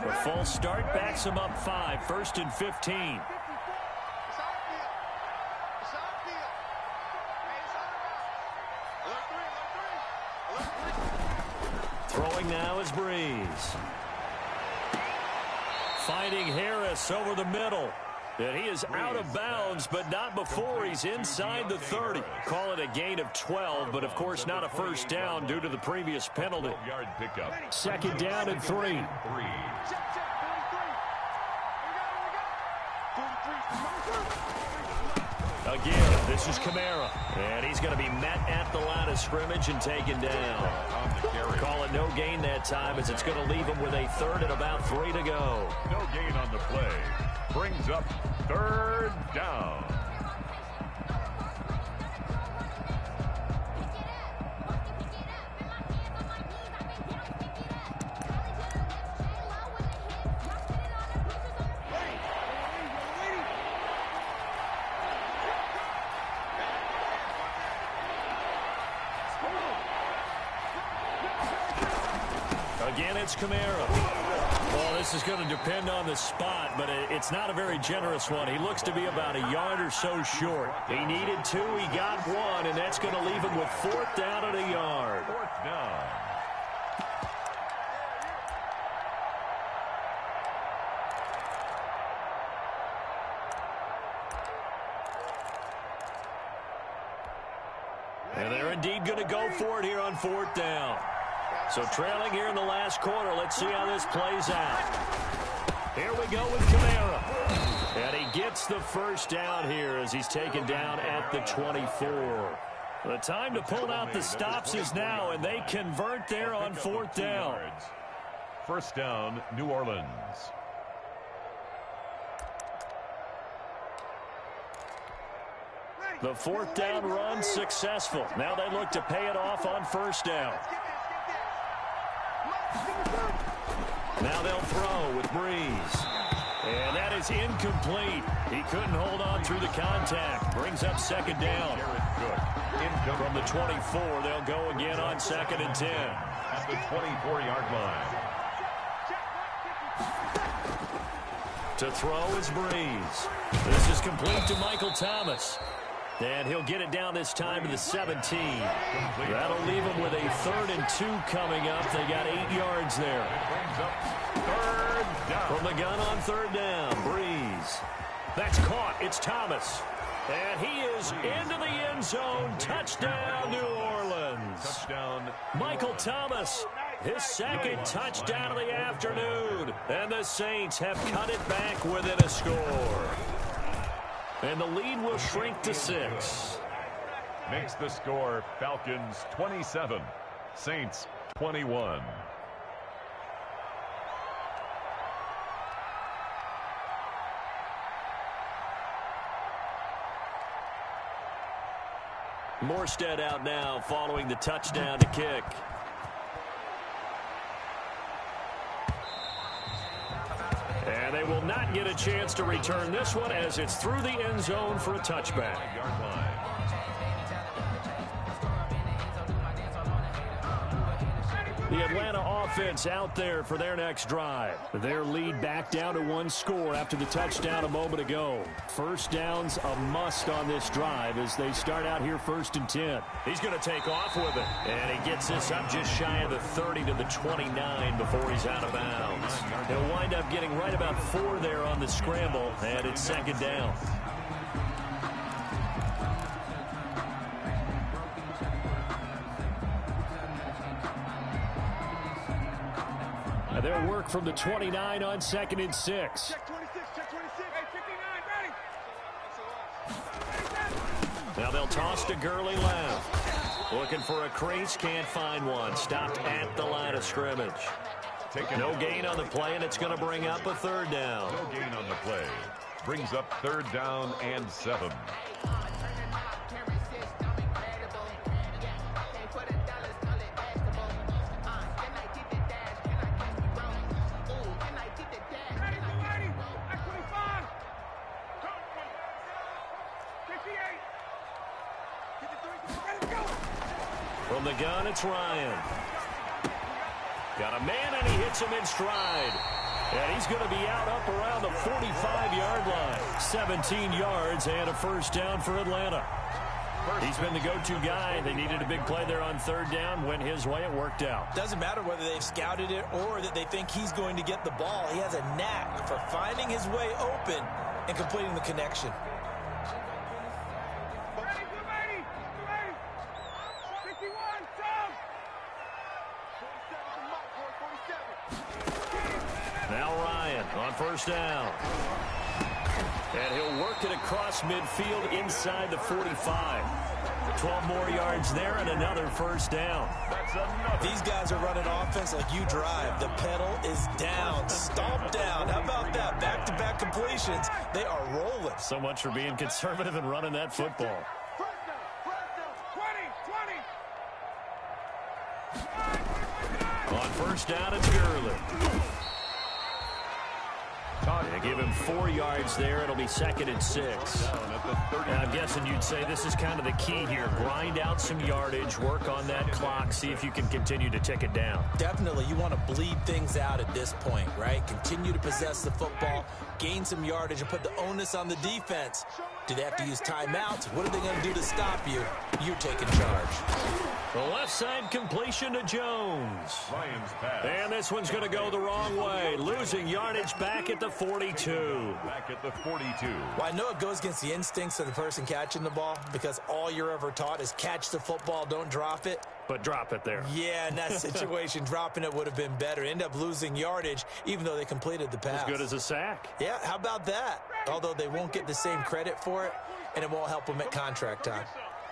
The full start backs him up 5, first and 15. Throwing now is Breeze. Finding Harris over the middle. And he is out of bounds, but not before he's inside the 30. Call it a gain of 12, but of course not a first down due to the previous penalty. Second down and 3. Again, this is Kamara. And he's going to be met at the line of scrimmage and taken down. Call it no gain that time as it's going to leave him with a third and about 3 to go. No gain on the play. Brings up third down. Again, it's Kamara. Well, this is going to depend on the spot, but it's not a very generous one. He looks to be about a yard or so short. He needed 2, he got 1, and that's going to leave him with fourth down at a yard. Fourth down. And they're indeed going to go for it here on fourth down. So trailing here in the last quarter. Let's see how this plays out. Here we go with Kamara. And he gets the first down here as he's taken down at the 24. The time to pull out the stops is now, and they convert there on 4th down. First down, New Orleans. The 4th down run successful. Now they look to pay it off on 1st down. Now they'll throw with Breeze. And that is incomplete. He couldn't hold on through the contact. Brings up 2nd down. From the 24, they'll go again on 2nd and 10. At the 24-yard line. To throw is Breeze. This is complete to Michael Thomas. And he'll get it down this time to the 17. That'll leave him with a 3rd and 2 coming up. They got 8 yards there. Third down. From the gun on 3rd down, Breeze. That's caught. It's Thomas. And he is into the end zone. Touchdown, New Orleans. Touchdown. Michael Thomas, his 2nd touchdown of the afternoon. And the Saints have cut it back within a score. And the lead will shrink to 6. Makes the score Falcons 27, Saints 21. Morstead out now following the touchdown to kick. And they will not get a chance to return this one as it's through the end zone for a touchback. The Atlanta offense out there for their next drive. Their lead back down to 1 score after the touchdown a moment ago. First down's a must on this drive as they start out here 1st and 10. He's going to take off with it. And he gets this up just shy of the 30 to the 29 before he's out of bounds. He'll wind up getting right about 4 there on the scramble, and it's 2nd down. Their work from the 29 on 2nd and 6. Check 26, check 26. Hey, 59, ready. Now they'll toss to Gurley left. Looking for a crease, can't find one. Stopped at the line of scrimmage. No gain on the play, and it's going to bring up a 3rd down. No gain on the play. Brings up 3rd down and 7. From the gun, it's Ryan. Got a man, and he hits him in stride. And he's going to be out up around the 45-yard line. 17 yards and a 1st down for Atlanta. He's been the go-to guy. They needed a big play there on 3rd down. Went his way. It worked out. Doesn't matter whether they've scouted it or that they think he's going to get the ball. He has a knack for finding his way open and completing the connection. Now Ryan on 1st down. And he'll work it across midfield inside the 45. 12 more yards there and another 1st down. These guys are running offense like you drive. The pedal is down, stomped down. How about that? Back-to-back completions. They are rolling. So much for being conservative and running that football. On 1st down, it's Gurley. They give him 4 yards there. It'll be 2nd and 6. And I'm guessing you'd say this is kind of the key here. Grind out some yardage, work on that clock, see if you can continue to tick it down. Definitely. You want to bleed things out at this point, right? Continue to possess the football, gain some yardage, and put the onus on the defense. Do they have to use timeouts? What are they going to do to stop you? You're taking charge. The left side completion to Jones. Ryan's pass. And this one's going to go the wrong way. Losing yardage back at the 42. Back at the 42. Well, I know it goes against the instincts of the person catching the ball because all you're ever taught is catch the football, don't drop it. but drop it there. Yeah, in that situation, dropping it would have been better. End up losing yardage, even though they completed the pass. As good as a sack. Yeah, how about that? Although they won't get the same credit for it, and it won't help them at contract time.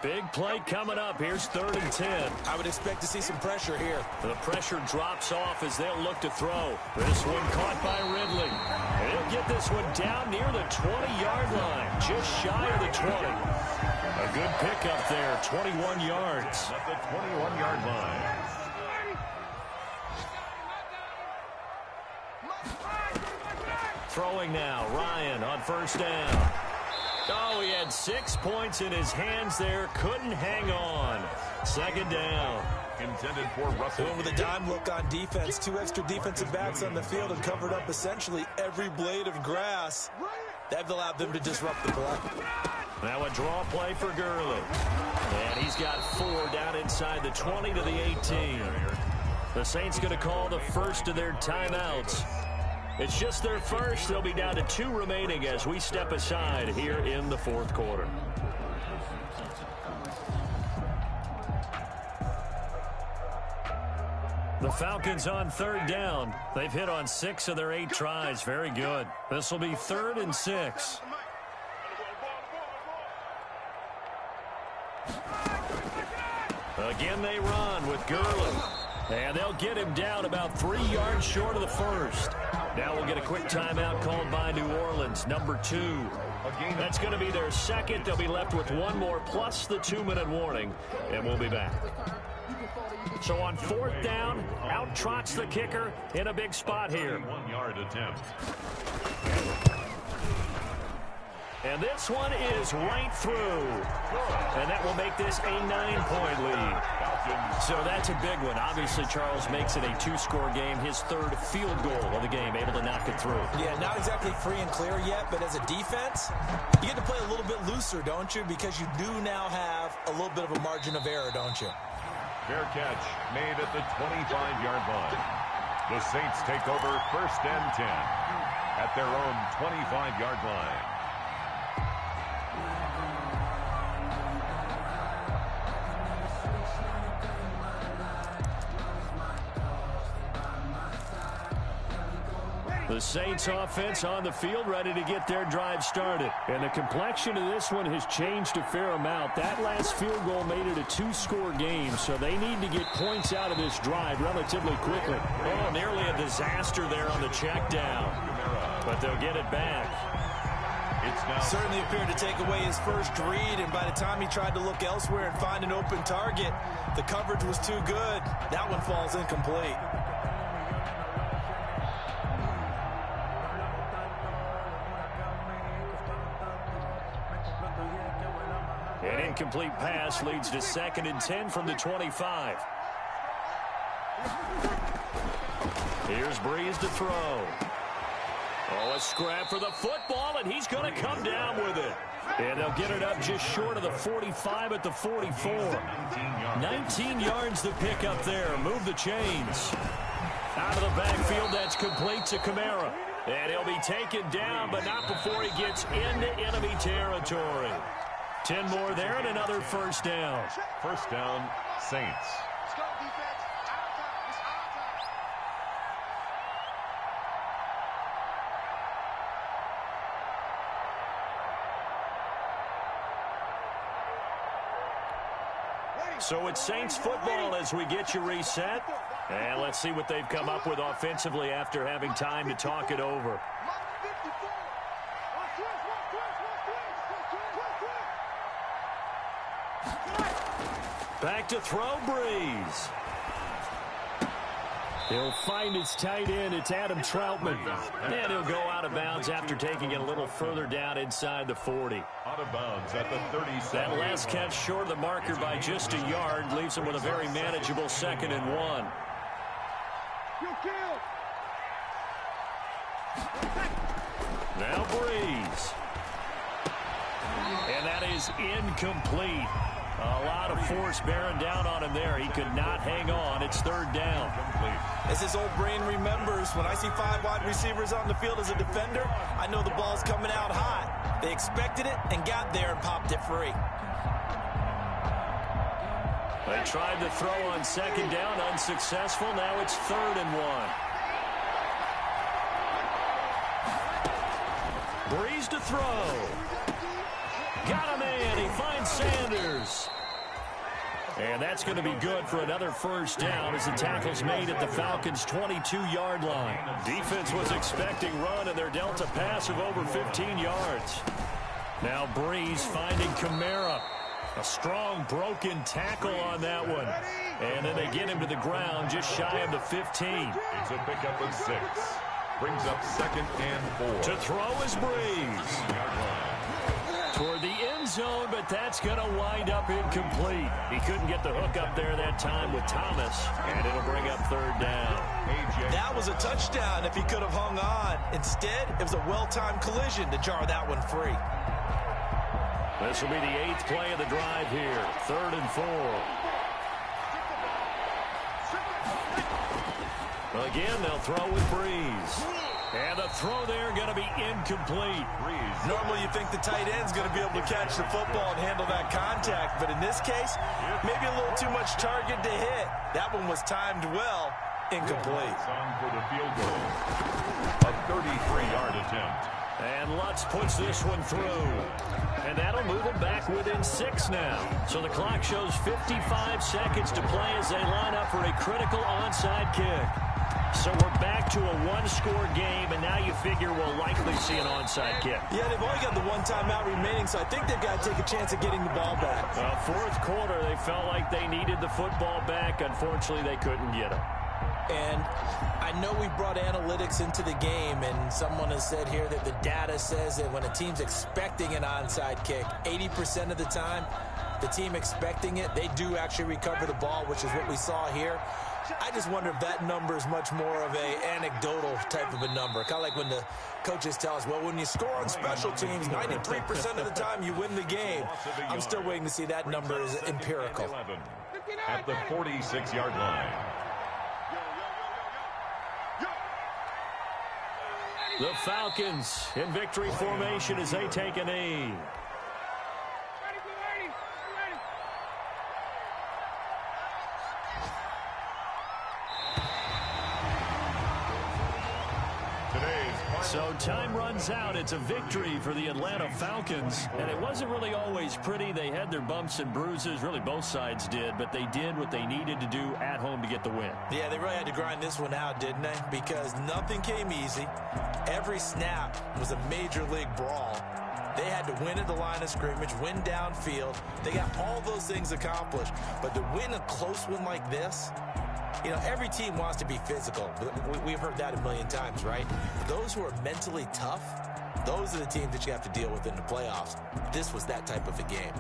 Big play coming up. Here's 3rd and 10. I would expect to see some pressure here. The pressure drops off as they'll look to throw. This one caught by Ridley. And he'll get this one down near the 20-yard line, just shy of the 20. A good pickup there, 21 yards. At the 21-yard line. Throwing now, Ryan on 1st down. Oh, he had 6 points in his hands there. Couldn't hang on. 2nd down. Intended for Russell. Going with a dime look on defense. 2 extra defensive backs on the field and covered up essentially every blade of grass. That allowed them to disrupt the play. Now a draw play for Gurley. And he's got 4 down inside the 20 to the 18. The Saints going to call the first of their timeouts. It's just their first. They'll be down to 2 remaining as we step aside here in the 4th quarter. The Falcons on 3rd down. They've hit on 6 of their 8 tries. Very good. This will be 3rd and 6. Again they run with Gurley. And they'll get him down about 3 yards short of the first. Now we'll get a quick timeout called by New Orleans, number 2. That's going to be their second. They'll be left with 1 more plus the 2-minute warning, and we'll be back. So on 4th down, out trots the kicker in a big spot here. 1-yard attempt. And this one is right through. And that will make this a 9-point lead. So that's a big one. Obviously, Charles makes it a 2-score game. His 3rd field goal of the game, able to knock it through. Yeah, not exactly free and clear yet, but as a defense, you get to play a little bit looser, don't you? Because you do now have a little bit of a margin of error, don't you? Fair catch made at the 25-yard line. The Saints take over 1st and 10 at their own 25-yard line. The Saints offense on the field, ready to get their drive started. And the complexion of this one has changed a fair amount. That last field goal made it a 2-score game, so they need to get points out of this drive relatively quickly. Oh, nearly a disaster there on the check down. But they'll get it back. Certainly appeared to take away his first read, and by the time he tried to look elsewhere and find an open target, the coverage was too good. That one falls incomplete. An incomplete pass leads to 2nd and 10 from the 25. Here's Breeze to throw. Oh, a scrap for the football, and he's going to come down with it. And they'll get it up just short of the 45 at the 44. 19 yards to pick up there. Move the chains. Out of the backfield, that's complete to Kamara. And he'll be taken down, but not before he gets into enemy territory. 10 more there and another 1st down. 1st down, Saints. Let's go, defense. Out of time. It's out of time. So it's Saints football as we get you reset. And let's see what they've come up with offensively after having time to talk it over. Back to throw, Breeze. He'll find his tight end. It's Adam Troutman. And he'll go out of bounds after taking it a little further down inside the 40. Out of bounds at the 37. That last catch short of the marker by just a yard leaves him with a very manageable 2nd and 1. Now Breeze. And that is incomplete. A lot of force bearing down on him there. He could not hang on. It's 3rd down. As his old brain remembers, when I see 5 wide receivers on the field as a defender, I know the ball's coming out hot. They expected it and got there and popped it free. They tried to throw on second down, unsuccessful. Now it's 3rd and 1. Breeze to throw. Got a man. He finds Sanders. And that's going to be good for another first down as the tackle's made at the Falcons' 22-yard line. Defense was expecting run, and they're dealt a pass of over 15 yards. Now Breeze finding Kamara. A strong broken tackle on that one. And then they get him to the ground just shy of the 15. It's a pickup of 6. Brings up 2nd and 4. To throw is Breeze. Toward the end zone, but that's going to wind up incomplete. He couldn't get the hook up there that time with Thomas, and it'll bring up 3rd down. That was a touchdown if he could have hung on. Instead, it was a well-timed collision to jar that one free. This will be the 8th play of the drive here. 3rd and 4. Again, they'll throw with Breeze. And the throw there going to be incomplete. Normally you think the tight end's going to be able to catch the football and handle that contact, but in this case, maybe a little too much target to hit. That one was timed well, incomplete. On for the field goal. A 33-yard attempt. And Lutz puts this one through. And that'll move it back within 6 now. So the clock shows 55 seconds to play as they line up for a critical onside kick. So we're back to a one-score game, and now you figure we'll likely see an onside kick. Yeah, they've only got the one timeout remaining, so I think they've got to take a chance at getting the ball back. Fourth quarter, they felt like they needed the football back. Unfortunately, they couldn't get it. And I know we brought analytics into the game, and someone has said here that the data says that when a team's expecting an onside kick, 80% of the time, the team expecting it, they do actually recover the ball, which is what we saw here. I just wonder if that number is much more of a anecdotal type of a number. Kind of like when the coaches tell us, well, when you score on special teams, 93% of the time you win the game. I'm still waiting to see that number is empirical. At the 46-yard line. The Falcons in victory formation as they take a knee. So time runs out. It's a victory for the Atlanta Falcons. And it wasn't really always pretty. They had their bumps and bruises. Really, both sides did. But they did what they needed to do at home to get the win. Yeah, they really had to grind this one out, didn't they? Because nothing came easy. Every snap was a major league brawl. They had to win at the line of scrimmage, win downfield. They got all those things accomplished. But to win a close one like this, you know, every team wants to be physical. We've heard that a million times, right? Those who are mentally tough, those are the teams that you have to deal with in the playoffs. This was that type of a game.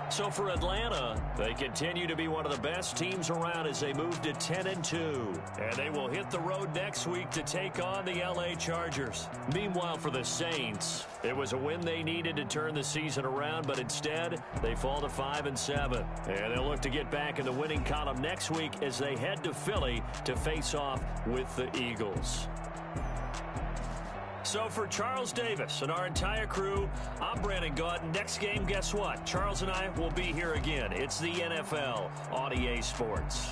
So for Atlanta, they continue to be one of the best teams around as they move to 10-2. And they will hit the road next week to take on the LA Chargers. Meanwhile, for the Saints, it was a win they needed to turn the season around, but instead, they fall to 5-7. And they'll look to get back in the winning column next week as they head to Philly to face off with the Eagles. So for Charles Davis and our entire crew, I'm Brandon Gaudin. Next game, guess what? Charles and I will be here again. It's the NFL on EA Sports.